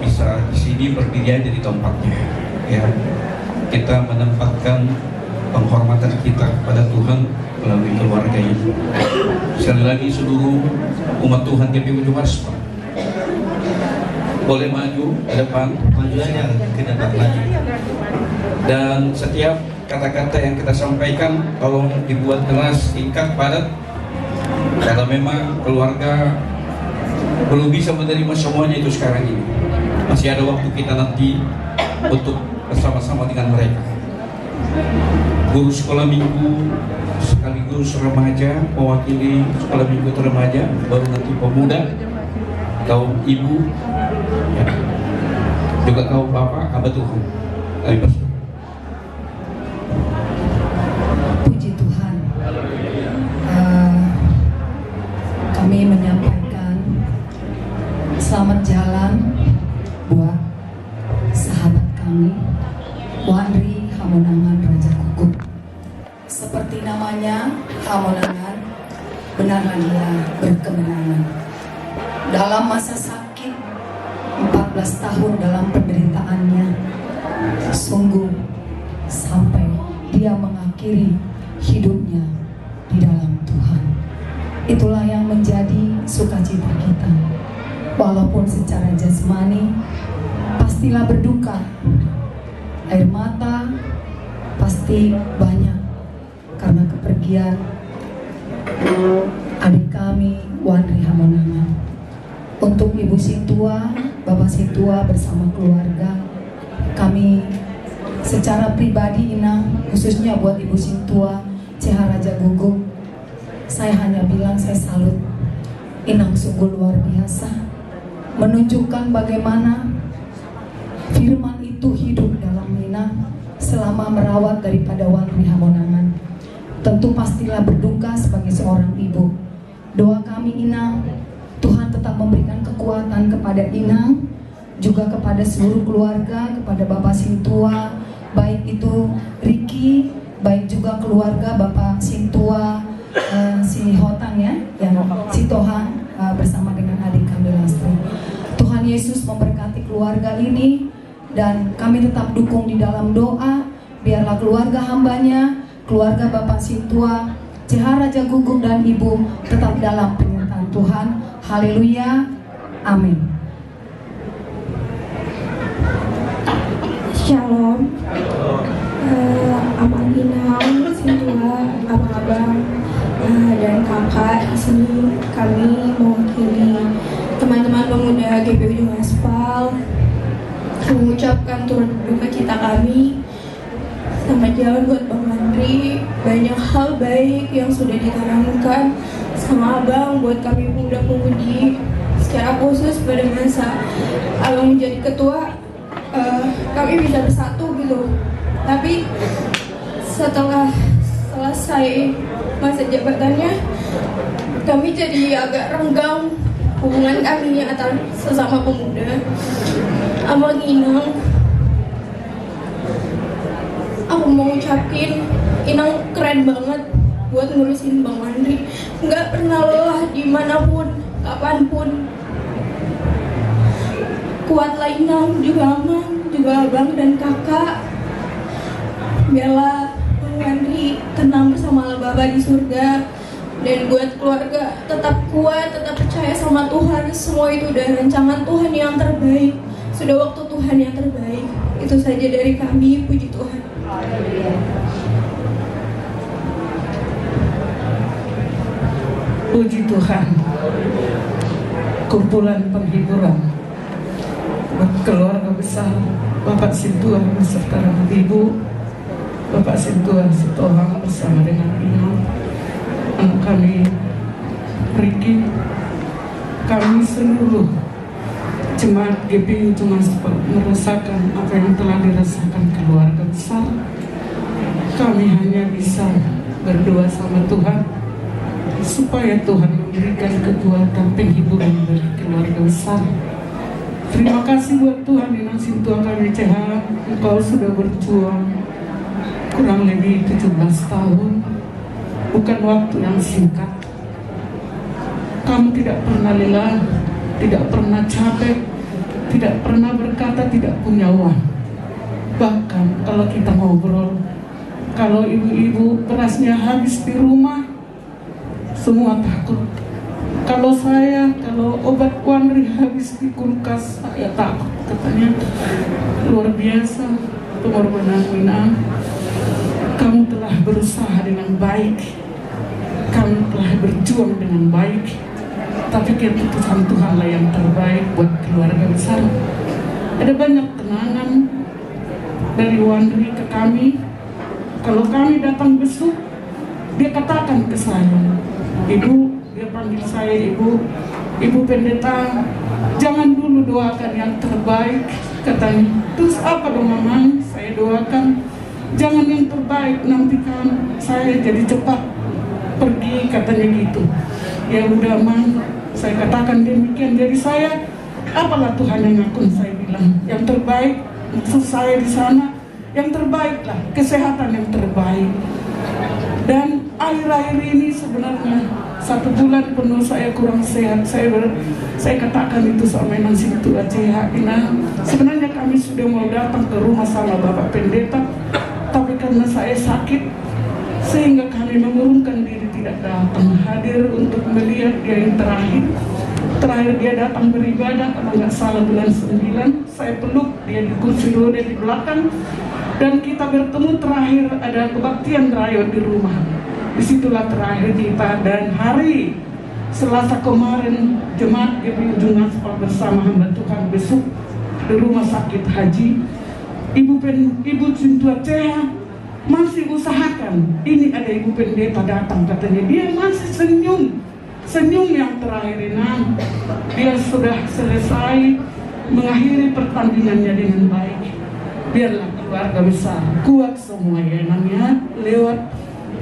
bisa di sini berdiri aja di tempatnya. Ya, kita menempatkan penghormatan kita kepada Tuhan melalui keluarga ini. Sekali lagi seluruh umat Tuhan GPU Jumas boleh maju ke depan, majuannya ke depan lagi. Dan setiap kata-kata yang kita sampaikan tolong dibuat jelas, singkat, padat. Karena memang keluarga belum bisa menerima semuanya itu sekarang ini. Masih ada waktu kita nanti untuk bersama-sama dengan mereka. Guru sekolah minggu sekaligus remaja, mewakili sekolah minggu remaja, baru nanti pemuda, kaum ibu, ya, juga kaum bapak, hamba Tuhan. Kami bersyukur. Puji Tuhan. Kami menyampaikan selamat jalan buat sahabat kami, Wanri Hamonangan Raja Kukup. Seperti namanya, Hamonangan, benarlah dia berkemenangan. Dalam masa sakit, 14 tahun dalam penderitaannya, sungguh sampai dia mengakhiri hidupnya di dalam Tuhan. Itulah yang menjadi sukacita kita. Walaupun secara jasmani pastilah berduka, air mata pasti banyak karena kepergian adik kami Wanri Hamonangan. Untuk Ibu Sintua, Bapak Sintua bersama keluarga, kami secara pribadi Inang, khususnya buat Ibu Sintua CH Raja Guguk, saya hanya bilang saya salut. Inang sungguh luar biasa, menunjukkan bagaimana firman itu hidup dalam Inang selama merawat daripada Wanri Hamonangan. Tentu pastilah berduka sebagai seorang ibu. Doa kami Inang, Tuhan tetap memberikan kekuatan kepada Inang, juga kepada seluruh keluarga, kepada Bapak Sintua, baik itu Riki, baik juga keluarga Bapak Sintua, si Hotang ya, yang si Tohan bersama dengan adik kami Lastri. Tuhan Yesus memberkati keluarga ini dan kami tetap dukung di dalam doa. Biarlah keluarga hambanya, keluarga Bapak Sintua, CH Raja Guguk dan Ibu tetap dalam penyertaan Tuhan. Haleluya, amin. Shalom. Abang Inang, Sintua, abang-abang dan kakak di sini kami mewakili teman-teman pemuda GPU Jumaspal mengucapkan turut duka cita kami. Selamat jalan buat Bang Andri. Banyak hal baik yang sudah ditanamkan sama abang buat kami pemuda-pemudi. Secara khusus pada masa abang menjadi ketua, kami bisa bersatu gitu. Tapi setelah selesai masa jabatannya, kami jadi agak renggang hubungan kami antara sesama pemuda. Abang Inang, aku mau ucapin Inang keren banget buat ngurusin Bang Andri. Nggak pernah lelah dimanapun, kapanpun. Kuatlah Inang, juga Amang, juga abang dan kakak. Biarlah Bang Andri tenang bersama Bapa di surga. Dan buat keluarga tetap kuat, tetap percaya sama Tuhan. Semua itu udah rancangan Tuhan yang terbaik. Sudah waktu Tuhan yang terbaik. Itu saja dari kami, puji Tuhan. Puji Tuhan. Kumpulan penghiburan buat keluarga besar Bapak Sintua beserta Ibu, Bapak Sintua Sitohang bersama dengan Inang, anak kami Riki, kami seluruh jemaat GPU Jumaspal merasakan apa yang telah dirasakan keluarga besar. Kami hanya bisa berdoa sama Tuhan supaya Tuhan memberikan kekuatan penghiburan bagi keluarga besar. Terima kasih buat Tuhan Inang Sintua kami CH, Engkau sudah berjuang kurang lebih 17 tahun, bukan waktu yang singkat. Kamu tidak pernah lelah, tidak pernah capek, tidak pernah berkata tidak punya uang. Bahkan kalau kita ngobrol, kalau ibu-ibu berasnya habis di rumah, semua takut. Kalau obat Wandri habis di kulkas, saya takut. Katanya, luar biasa pengorbanan Wina. Kamu telah berusaha dengan baik, kamu telah berjuang dengan baik, tapi keputusan Tuhanlah yang terbaik buat keluarga besar. Ada banyak kenangan dari Wandri ke kami. Kalau kami datang besuk, dia katakan ke saya, Ibu, dia panggil saya Ibu Pendeta, jangan dulu doakan yang terbaik, katanya. Terus apa dong Mama? Saya doakan, jangan yang terbaik, nanti kan saya jadi cepat pergi, katanya gitu. Ya udah Mang, saya katakan demikian. Jadi saya, apalah Tuhan yang ngakun, saya bilang, yang terbaik maksud saya di sana, yang terbaik lah, kesehatan yang terbaik. Dan akhir-akhir ini sebenarnya 1 bulan penuh saya kurang sehat. Saya katakan itu sama Nang Sintua CH. Sebenarnya kami sudah mau datang ke rumah sama Bapak Pendeta, tapi karena saya sakit sehingga kami mengurungkan diri tidak datang hadir untuk melihat dia yang terakhir. Terakhir dia datang beribadah, kalau nggak salah bulan 9, saya peluk dia di kursi roda di belakang, dan kita bertemu terakhir ada kebaktian rayo di rumah. Disitulah terakhir kita, dan hari Selasa kemarin jemaat GPI Ujung Aspal bersama hamba Tuhan besok di rumah sakit haji. Ibu Sintua Ceha masih usahakan, ini ada Ibu Pendeta datang, katanya dia masih senyum yang terakhir ini. Dia sudah selesai mengakhiri pertandingannya dengan baik. Biarlah keluarga besar kuat semua ya namanya lewat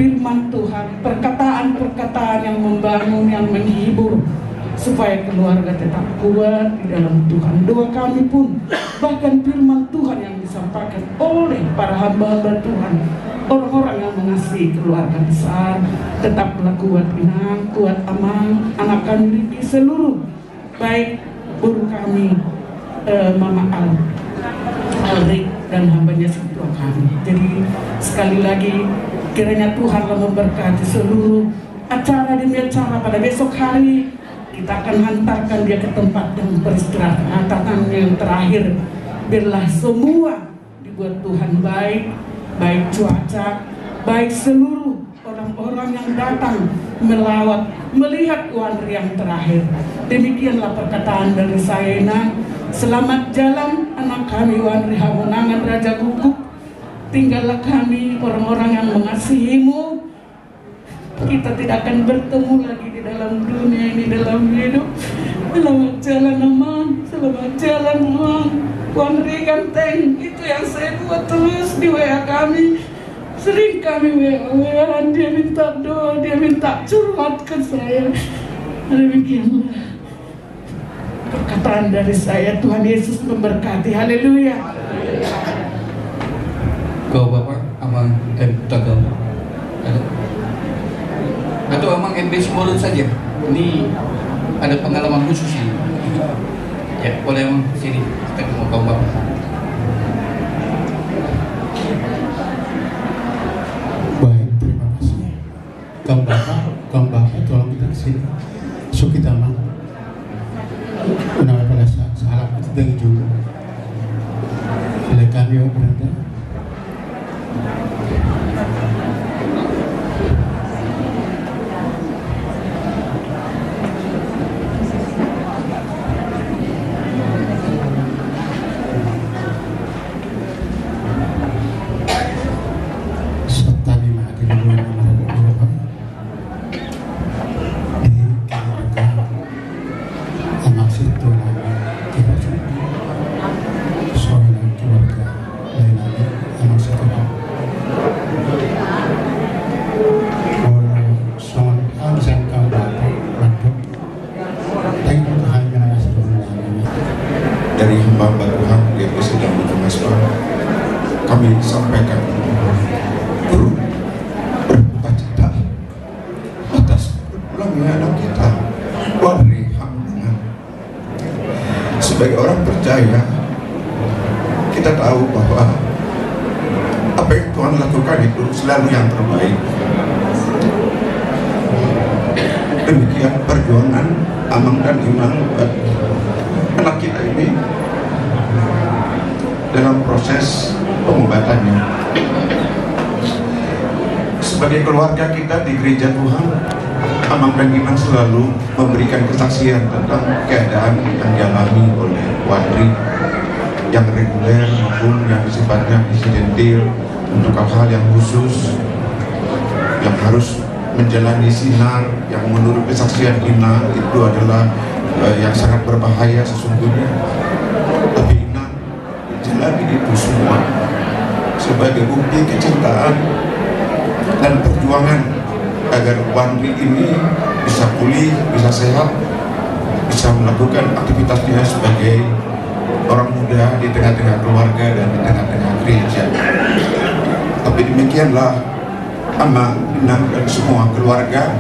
firman Tuhan, perkataan-perkataan yang membangun, yang menghibur, supaya keluarga tetap kuat di dalam Tuhan. Doa kami pun, bahkan firman Tuhan yang disampaikan oleh para hamba-hamba Tuhan, orang-orang yang mengasihi keluarga besar, tetaplah kuat Inang, kuat Amang, anak kami Riki, seluruh, baik guru kami, Mama Alrik dan hambanya Sintua kami. Jadi sekali lagi kiranya Tuhanlah memberkati seluruh acara demi acara pada besok hari. Kita akan hantarkan dia ke tempat yang peristirahatan yang terakhir. Biarlah semua dibuat Tuhan baik, baik cuaca, baik seluruh orang-orang yang datang melawat, melihat Wandri yang terakhir. Demikianlah perkataan dari saya. Selamat jalan anak kami Wandri Hamonangan Raja Guguk. Tinggallah kami orang-orang yang mengasihimu. Kita tidak akan bertemu lagi di dalam dunia ini, dalam hidup. Selamat jalan Amang, selamat jalan Amang. Wandri ganteng, itu yang saya buat terus di WA kami. Sering kami WA-WA, dia minta doa, dia minta curhat ke saya. Demikianlah perkataan dari saya. Tuhan Yesus memberkati. Haleluya. Kau Bapak Amang Tagaw ada? Atau Amang MB Simbolon saja? Ini ada pengalaman khusus ini. Ya, boleh Amang sini. Kita ketemu kau Bapak. Baik, terima kasih. Kang Bapak tolong kita kesini. So kita Amang. Kenapa pada salah kita dengan juga. Bila kami berada. Dari hamba Tuhan yang sedang berkemaskan, kami sampaikan berduka cita atas berpulangnya anak kita Wandri Hamonangan. Sebagai orang percaya percaya, kita tahu bahwa apa yang Tuhan lakukan itu selalu yang terbaik. Demikian perjuangan Amang dan Inang buat anak kita ini dalam proses pengobatannya. Sebagai keluarga kita di gereja Tuhan, Amang dan Inang selalu memberikan kesaksian tentang keadaan yang dialami oleh Wandri, yang reguler maupun yang sifatnya insidentil, untuk hal-hal yang khusus yang harus menjalani sinar yang menurut kesaksian Ina itu adalah yang sangat berbahaya sesungguhnya. Tapi Ina menjalani itu semua sebagai bukti kecintaan dan perjuangan agar Wandri ini bisa pulih, bisa sehat, bisa melakukan aktivitasnya sebagai orang muda di tengah-tengah keluarga dan di tengah-tengah gereja. Tapi demikianlah Amang, Inang dan semua keluarga.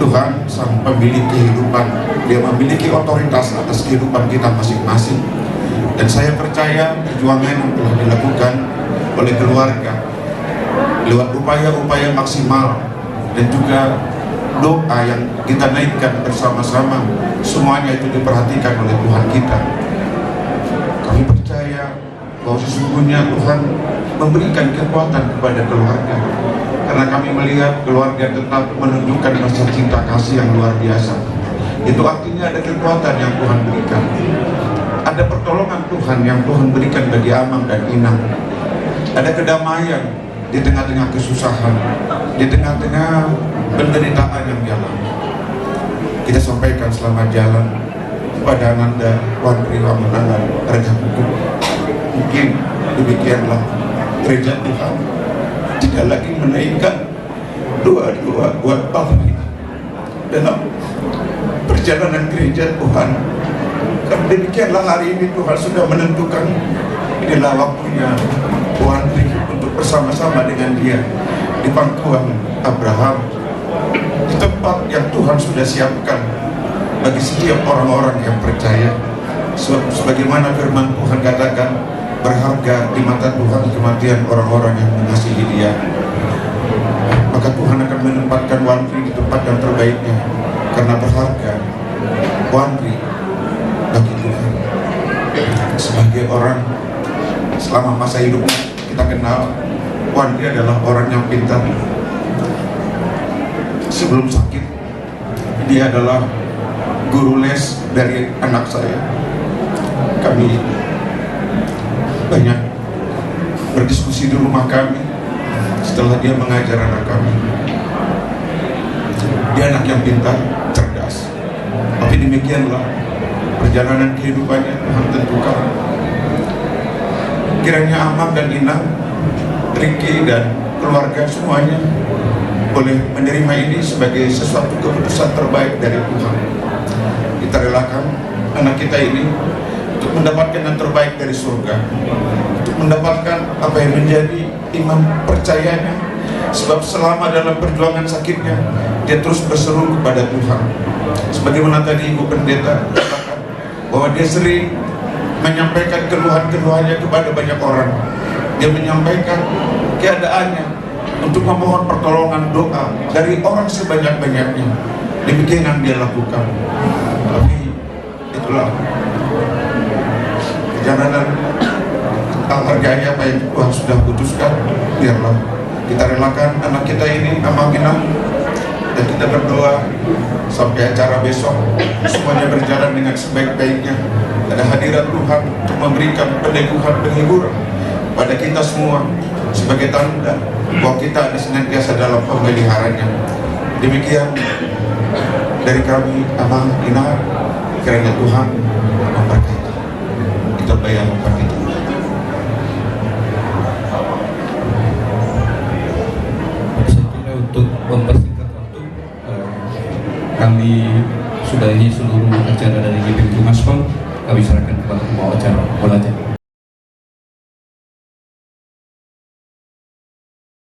Tuhan sang pemilik kehidupan, Dia memiliki otoritas atas kehidupan kita masing-masing. Dan saya percaya perjuangan yang telah dilakukan oleh keluarga lewat upaya-upaya maksimal dan juga doa yang kita naikkan bersama-sama, semuanya itu diperhatikan oleh Tuhan kita. Kami percaya bahwa sesungguhnya Tuhan memberikan kekuatan kepada keluarga, karena kami melihat keluarga tetap menunjukkan rasa cinta kasih yang luar biasa. Itu artinya ada kekuatan yang Tuhan berikan, ada pertolongan Tuhan yang Tuhan berikan bagi Amang dan Inang, ada kedamaian di tengah-tengah kesusahan, di tengah-tengah penderitaan yang dialami. Kita sampaikan selamat jalan kepada Ananda Wandri Ramanangan Raja Hukum. Mungkin demikianlah gereja Tuhan tidak lagi menaikkan doa-doa buat Wandri dalam perjalanan gereja Tuhan. Karena demikianlah hari ini Tuhan sudah menentukan inilah waktunya Wandri untuk bersama-sama dengan Dia di pangkuan Abraham, di tempat yang Tuhan sudah siapkan bagi setiap orang-orang yang percaya. Sebagaimana firman Tuhan katakan, berharga di mata Tuhan kematian orang-orang yang mengasihi Dia. Maka Tuhan akan menempatkan Wandri di tempat yang terbaiknya, karena berharga Wandri bagi Tuhan. Sebagai orang selama masa hidupnya kita kenal, Wandri adalah orang yang pintar. Sebelum sakit, dia adalah guru les dari anak saya. Kami banyak berdiskusi di rumah kami setelah dia mengajar anak kami. Dia anak yang pintar, cerdas. Tapi demikianlah perjalanan kehidupannya Tuhan tentukan. Kiranya Amang dan Inang, Ricky dan keluarga semuanya boleh menerima ini sebagai sesuatu keputusan terbaik dari Tuhan. Kita relakan anak kita ini untuk mendapatkan yang terbaik dari surga, untuk mendapatkan apa yang menjadi imam percayanya. Sebab selama dalam perjuangan sakitnya, dia terus berseru kepada Tuhan. Sebagaimana tadi Ibu Pendeta katakan, bahwa dia sering menyampaikan keluhan-keluhannya kepada banyak orang. Dia menyampaikan keadaannya untuk memohon pertolongan doa dari orang sebanyak-banyaknya. Demikian yang dia lakukan. Tapi itulah perjalanan harganya apa yang Tuhan sudah putuskan. Biarlah kita relakan anak kita ini Amang-Inang, dan kita berdoa sampai acara besok semuanya berjalan dengan sebaik-baiknya. Ada hadirat Tuhan untuk memberikan peneguhan, penghiburan pada kita semua sebagai tanda bahwa kita ada senantiasa dalam pemeliharannya. Demikian dari kami Amang-Inang, kiranya Tuhan memberkati. Kita bayangkan itu. Saya kira untuk mempersingkat waktu, kami sudahi seluruh acara dari GPU Maspal. Kami serahkan kepada pembawa acara.